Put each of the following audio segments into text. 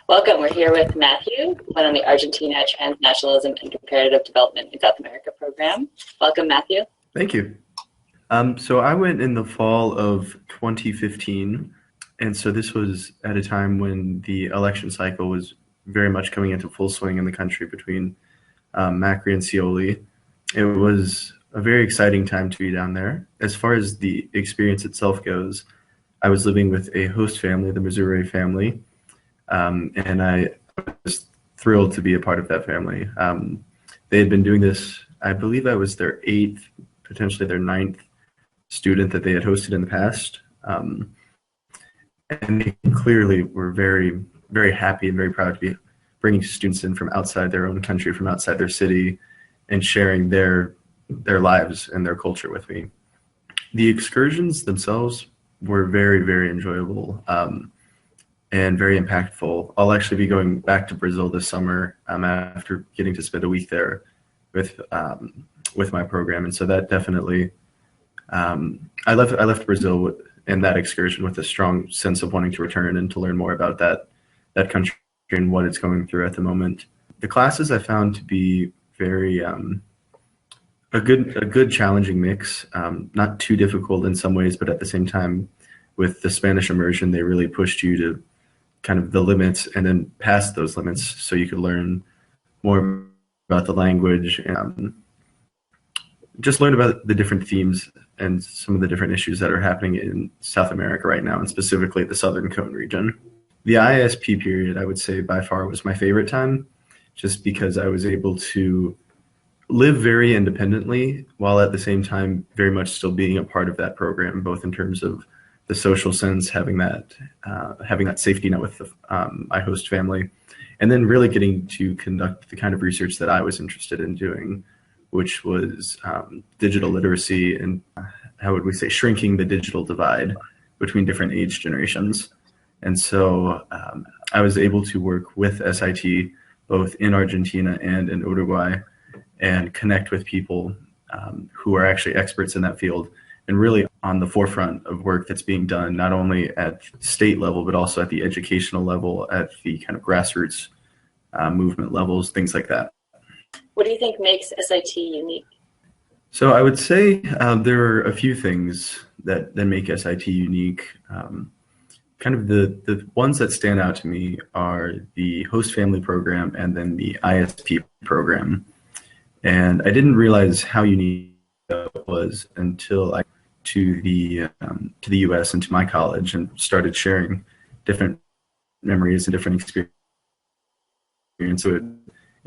Welcome. We're here with Matthew, one on the Argentina Transnationalism and Comparative Development in South America program. Welcome, Matthew. Thank you. So I went in the fall of 2015, and so this was at a time when the election cycle was very much coming into full swing in the country between Macri and Scioli. It was a very exciting time to be down there. As far as the experience itself goes, I was living with a host family, the Missouri family, and I was thrilled to be a part of that family. They had been doing this, I believe I was their 8th, potentially their 9th student that they had hosted in the past. And they clearly were very, very happy and very proud to be bringing students in from outside their own country, from outside their city, and sharing their lives and their culture with me. The excursions themselves were very, very enjoyable and very impactful. I'll actually be going back to Brazil this summer after getting to spend a week there with my program, and so that definitely I left Brazil in that excursion with a strong sense of wanting to return and to learn more about that country and what it's going through at the moment. The classes I found to be very a good challenging mix, not too difficult in some ways, but at the same time, with the Spanish immersion, they really pushed you to kind of the limits and then past those limits so you could learn more about the language and just learn about the different themes and some of the different issues that are happening in South America right now, and specifically the Southern Cone region. The ISP period, I would say by far was my favorite time, just because I was able to live very independently while at the same time very much still being a part of that program, both in terms of the social sense, having that safety net with my host family, and then really getting to conduct the kind of research that I was interested in doing, which was digital literacy and, how would we say, shrinking the digital divide between different age generations. And so I was able to work with SIT both in Argentina and in Uruguay and connect with people who are actually experts in that field and really on the forefront of work that's being done, not only at state level, but also at the educational level, at the kind of grassroots movement levels, things like that. What do you think makes SIT unique? So I would say there are a few things that make SIT unique. Kind of the ones that stand out to me are the host family program and then the ISP program. And I didn't realize how unique that was until I to the U.S. and to my college and started sharing different memories and different experiences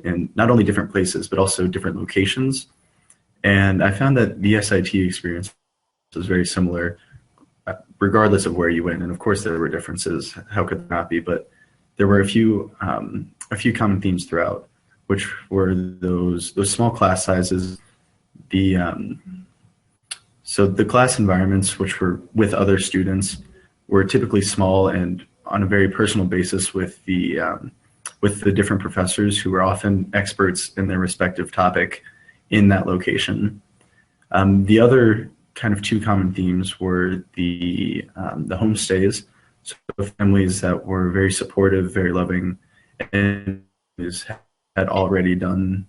in not only different places, but also different locations. And I found that the SIT experience was very similar, regardless of where you went. And of course, there were differences. How could there not be? But there were a few common themes throughout, which were those small class sizes, so the class environments, which were with other students, were typically small and on a very personal basis with the different professors who were often experts in their respective topic in that location. The other kind of two common themes were the homestays, so families that were very supportive, very loving, and had already done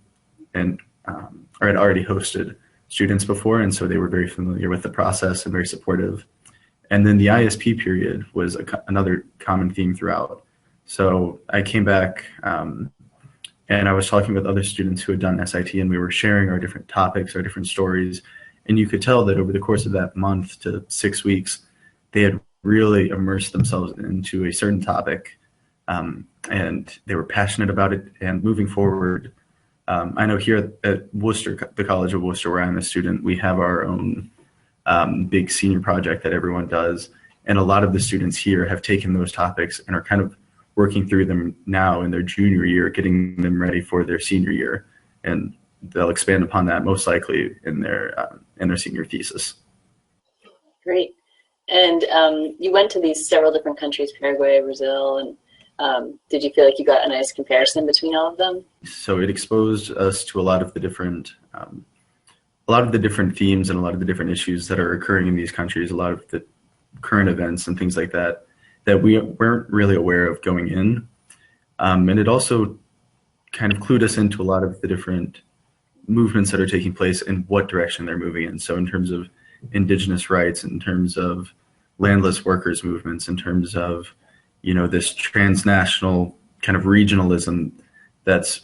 and or had already hosted students before, and so they were very familiar with the process and very supportive. And then the ISP period was another common theme throughout. So I came back and I was talking with other students who had done SIT, and we were sharing our different topics, our different stories. And you could tell that over the course of that month to 6 weeks, they had really immersed themselves into a certain topic, and they were passionate about it. And moving forward, I know here at Worcester, the College of Worcester, where I'm a student, we have our own big senior project that everyone does. And a lot of the students here have taken those topics and are kind of working through them now in their junior year, getting them ready for their senior year. And they'll expand upon that most likely in their senior thesis. Great. And you went to these several different countries, Paraguay, Brazil, and did you feel like you got a nice comparison between all of them? So it exposed us to a lot of the different themes and a lot of the different issues that are occurring in these countries, a lot of the current events and things like that we weren't really aware of going in. And it also kind of clued us into a lot of the different movements that are taking place and what direction they're moving in. So in terms of indigenous rights, in terms of landless workers movements, in terms of, this transnational kind of regionalism that's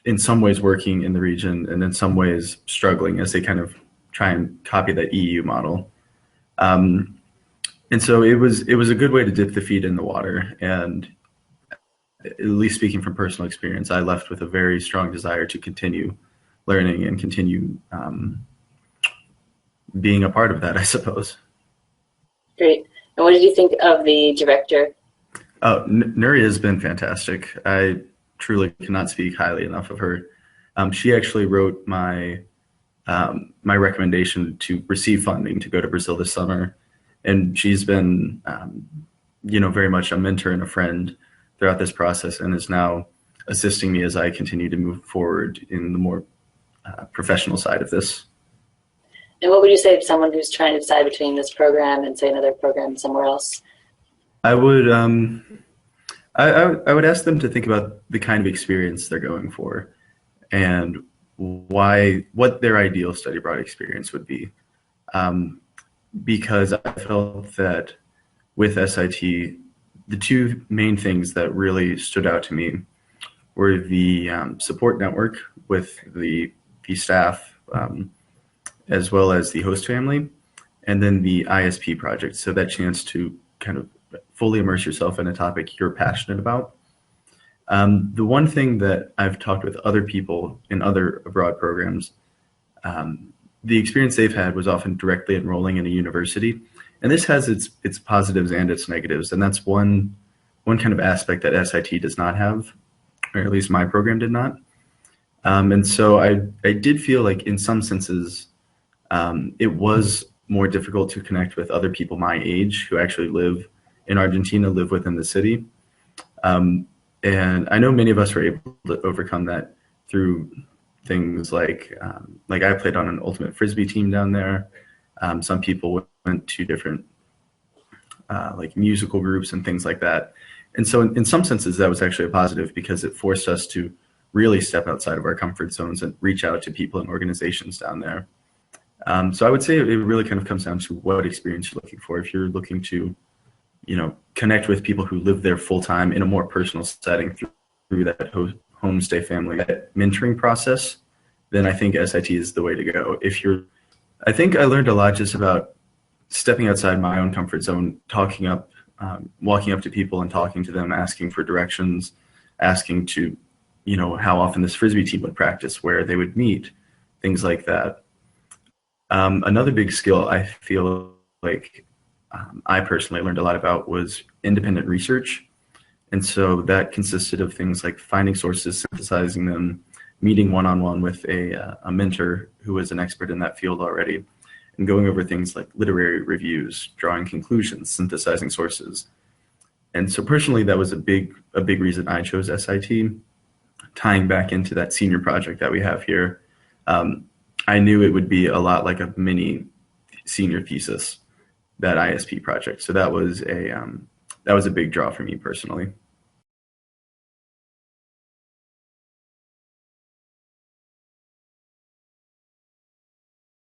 in some ways working in the region and in some ways struggling as they kind of try and copy that EU model. Um, and so it was a good way to dip the feet in the water. And at least speaking from personal experience, I left with a very strong desire to continue learning and continue being a part of that, I suppose. Great. And what did you think of the director? Oh, Nuri has been fantastic. I truly cannot speak highly enough of her. She actually wrote my recommendation to receive funding to go to Brazil this summer, and she's been very much a mentor and a friend throughout this process, and is now assisting me as I continue to move forward in the more professional side of this. And what would you say to someone who's trying to decide between this program and, say, another program somewhere else? I would I would ask them to think about the kind of experience they're going for and what their ideal study abroad experience would be. Because I felt that with SIT, the two main things that really stood out to me were the support network with the staff, as well as the host family, and then the ISP project. So that chance to kind of fully immerse yourself in a topic you're passionate about. The one thing that I've talked with other people in other abroad programs, the experience they've had was often directly enrolling in a university. And this has its positives and its negatives. And that's one kind of aspect that SIT does not have, or at least my program did not. And so I did feel like in some senses, it was more difficult to connect with other people my age who actually live in Argentina, live within the city. And I know many of us were able to overcome that through things like I played on an ultimate frisbee team down there. Some people went to different like musical groups and things like that. And so in some senses, that was actually a positive because it forced us to really step outside of our comfort zones and reach out to people and organizations down there. So I would say it really kind of comes down to what experience you're looking for. If you're looking to, connect with people who live there full time in a more personal setting through that homestay family, that mentoring process, then I think SIT is the way to go. I think I learned a lot just about stepping outside my own comfort zone, walking up to people and talking to them, asking for directions, asking to, how often this frisbee team would practice, where they would meet, things like that. Another big skill I feel like I personally learned a lot about was independent research. And so that consisted of things like finding sources, synthesizing them, meeting one-on-one with a mentor who was an expert in that field already, and going over things like literary reviews, drawing conclusions, synthesizing sources. And so personally, that was a big reason I chose SIT, tying back into that senior project that we have here. I knew it would be a lot like a mini senior thesis, that ISP project. So that was a big draw for me personally.